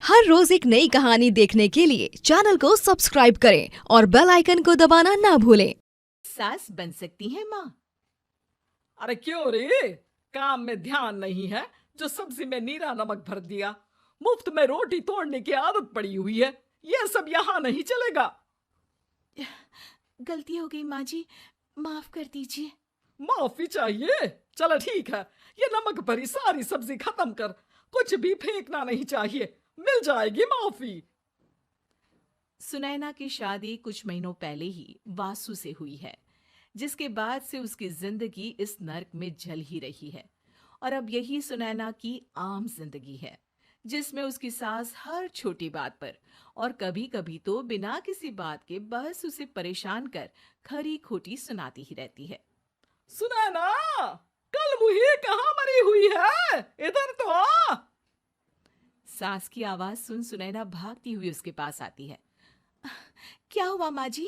हर रोज एक नई कहानी देखने के लिए चैनल को सब्सक्राइब करें और बेल आइकन को दबाना ना भूलें। सास बन सकती है माँ। अरे क्यों रे, काम में ध्यान नहीं है जो सब्जी में नीरा नमक भर दिया। मुफ्त में रोटी तोड़ने की आदत पड़ी हुई है, ये सब यहाँ नहीं चलेगा। गलती हो गई माँ जी, माफ कर दीजिए। माफी चाहिए? चलो ठीक है, ये नमक भरी सारी सब्जी खत्म कर, कुछ भी फेंकना नहीं चाहिए, मिल जाएगी माफी। सुनैना की शादी कुछ महीनों पहले ही वासु से हुई है, जिसके बाद से उसकी जिंदगी इस नर्क में जल ही रही है। और अब यही सुनैना की आम जिंदगी है, जिसमें उसकी सास हर छोटी बात पर और कभी कभी तो बिना किसी बात के बस उसे परेशान कर खरी खोटी सुनाती ही रहती है। सुनैना, कल मुही कहाँ मरी हुई है, इधर तो आ। सास की आवाज सुन सुनैना भागती हुई उसके पास आती है। क्या हुआ माँ जी?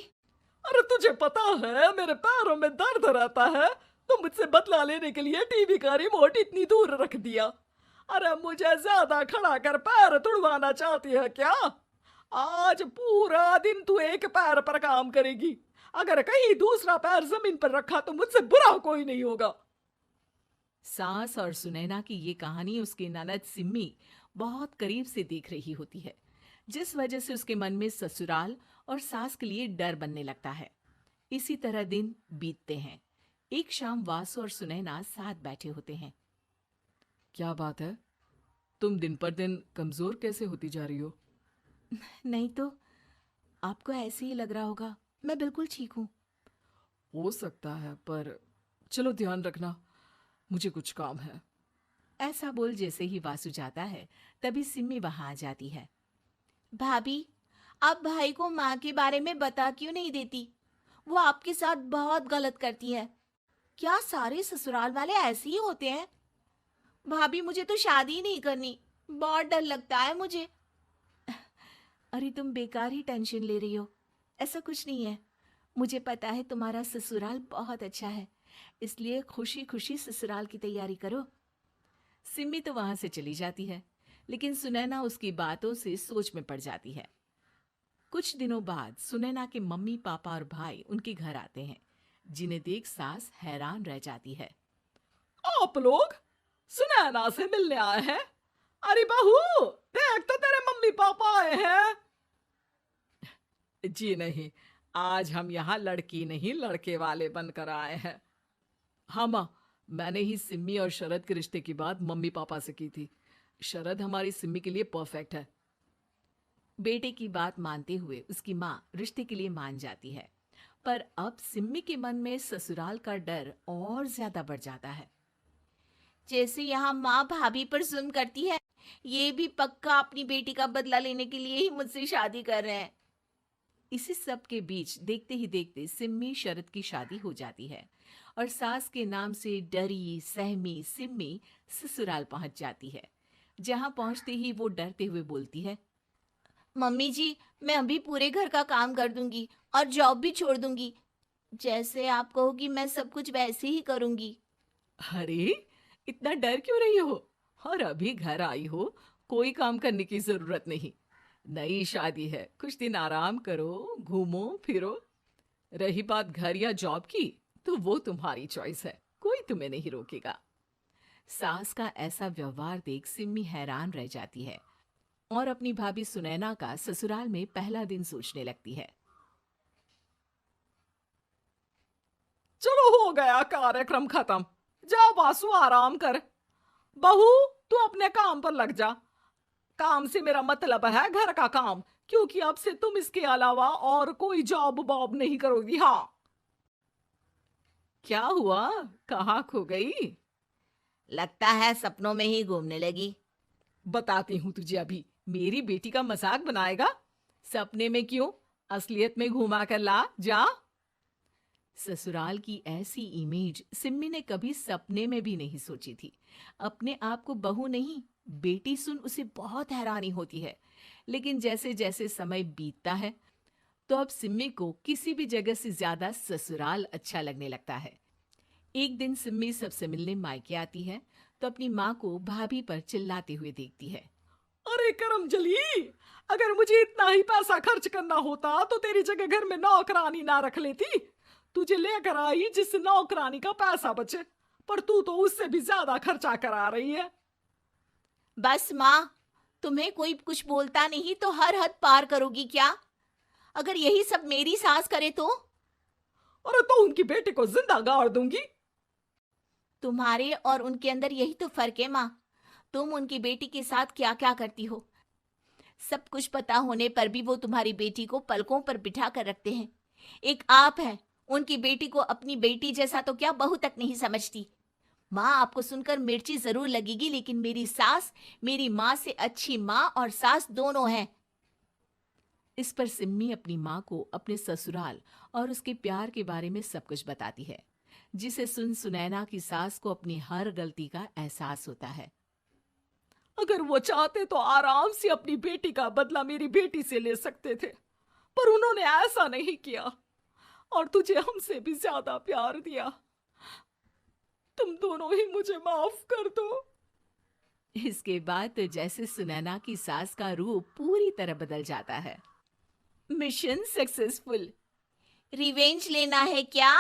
अरे तुझे पता है मेरे पैरों में दर्द रहता है, तो मुझसे बदला लेने के लिए टीवी का रिमोट इतनी दूर रख दिया। अरे मुझे ज्यादा खड़ा कर पैर तुड़वाना चाहती है क्या? आज पूरा दिन तू एक पैर पर काम करेगी, अगर कहीं दूसरा पैर जमीन पर रखा तो मुझसे बुरा कोई नहीं होगा। सास और सुनैना की ये कहानी उसकी ननद सिम्मी बहुत करीब से देख रही होती है, जिस वजह से उसके मन में ससुराल और सास के लिए डर बनने लगता है। इसी तरह दिन बीतते हैं। एक शाम वासु और सुनैना साथ बैठे होते हैं। क्या बात है, तुम दिन पर दिन कमजोर कैसे होती जा रही हो? नहीं तो, आपको ऐसे ही लग रहा होगा, मैं बिल्कुल ठीक हूँ। हो सकता है, पर चलो ध्यान रखना, मुझे कुछ काम है। ऐसा बोल जैसे ही वासु जाता है, तभी सिम्मी वहां आ जाती है। भाभी, आप भाई को माँ के बारे में बता क्यों नहीं देती? वो आपके साथ बहुत गलत करती है। क्या सारे ससुराल वाले ऐसे ही होते हैं? भाभी, मुझे तो शादी ही नहीं करनी, बहुत डर लगता है मुझे। अरे तुम बेकार ही टेंशन ले रही हो, ऐसा कुछ नहीं है। मुझे पता है तुम्हारा ससुराल बहुत अच्छा है, इसलिए खुशी खुशी ससुराल की तैयारी करो। सिम्मी तो वहां से चली जाती है, लेकिन सुनैना उसकी बातों से सोच में पड़ जाती है। कुछ दिनों बाद सुनैना के मम्मी पापा और भाई उनके घर आते हैं, जिन्हें देख सास हैरान रह जाती है। आप लोग सुनैना से मिलने आए हैं? अरे बहू, देख तो तेरे मम्मी पापा आए हैं। जी नहीं, आज हम यहाँ लड़की नहीं लड़के वाले बनकर आए हैं। हाँ माँ, मैंने ही सिम्मी और शरद के रिश्ते की बात मम्मी पापा से की थी। शरद हमारी सिम्मी के लिए परफेक्ट है। बेटे की बात मानते हुए उसकी माँ रिश्ते के लिए मान जाती है, पर अब सिम्मी के मन में ससुराल का डर और ज्यादा बढ़ जाता है। जैसे यहाँ माँ भाभी पर जुल्म करती है, ये भी पक्का अपनी बेटी का बदला लेने के लिए ही मुझसे शादी कर रहे हैं। इसी सब के बीच देखते ही देखते सिम्मी शरद की शादी हो जाती है और सास के नाम से डरी सहमी सिम्मी ससुराल पहुंच जाती है। जहां पहुंचते ही वो डरते हुए बोलती है, मम्मी जी, मैं अभी पूरे घर का काम कर दूंगी और जॉब भी छोड़ दूंगी। जैसे आप कहोगी मैं सब कुछ वैसे ही करूंगी। अरे, इतना डर क्यों रही हो? और अभी घर आई हो, कोई काम करने की जरूरत नहीं। नई शादी है, कुछ दिन आराम करो, घूमो फिरो। रही बात घर या जॉब की, तो वो तुम्हारी चॉइस है, कोई तुम्हें नहीं रोकेगा। सास का ऐसा व्यवहार देख सिम्मी हैरान रह जाती है और अपनी भाभी सुनैना का ससुराल में पहला दिन सोचने लगती है। चलो हो गया कार्यक्रम खत्म, जा वासु आराम कर। बहू, तू अपने काम पर लग जा। काम से मेरा मतलब है घर का काम, क्योंकि अब से तुम इसके अलावा और कोई जॉब बॉब नहीं करोगी। हाँ। क्या हुआ, कहाँ खो गई? लगता है सपनों में ही घूमने लगी। बताती हूँ तुझे अभी। मेरी बेटी का मजाक बनाएगा? सपने में क्यों, असलियत में घुमा कर ला, जा। ससुराल की ऐसी इमेज सिम्मी ने कभी सपने में भी नहीं सोची थी। अपने आप को बहू नहीं, बेटी सुन उसे बहुत हैरानी होती है। लेकिन जैसे जैसे समय बीतता है, तो अब सिम्मी को किसी भी जगह से ज्यादा ससुराल अच्छा लगने लगता है। एक दिन सिम्मी सबसे मिलने मायके आती है, तो अपनी माँ को भाभी पर चिल्लाते हुए देखती है। अरे करमजली, अगर मुझे इतना ही पैसा खर्च करना होता तो तेरी जगह घर में नौकरानी ना रख लेती। तुझे लेकर आई जिससे नौकरानी का पैसा बचे, पर तू तो उससे भी ज्यादा खर्चा करा रही है। बस माँ, तुम्हें कोई कुछ बोलता नहीं तो हर हद पार करोगी क्या? अगर यही सब मेरी सास करे तो? अरे तो उनकी बेटी को जिंदा गाड़ दूंगी। तुम्हारे और उनके अंदर यही तो फर्क है माँ। तुम उनकी बेटी के साथ क्या क्या करती हो, सब कुछ पता होने पर भी वो तुम्हारी बेटी को पलकों पर बिठा कर रखते हैं। एक आप है, उनकी बेटी को अपनी बेटी जैसा तो क्या बहू तक नहीं समझती। माँ, आपको सुनकर मिर्ची जरूर लगेगी, लेकिन मेरी सास मेरी माँ से अच्छी माँ और सास दोनों हैं। इस पर सिम्मी अपनी माँ को अपने ससुराल और उसके प्यार के बारे में सब कुछ बताती है, जिसे सुन सुनैना की सास को अपनी हर गलती का एहसास होता है। अगर वो चाहते तो आराम से अपनी बेटी का बदला मेरी बेटी से ले सकते थे, पर उन्होंने ऐसा नहीं किया और तुझे हमसे भी ज्यादा प्यार दिया। तुम दोनों ही मुझे माफ कर दो। इसके बाद तो जैसे सुनैना की सास का रूप पूरी तरह बदल जाता है। Mission successful. रिवेंज लेना है क्या?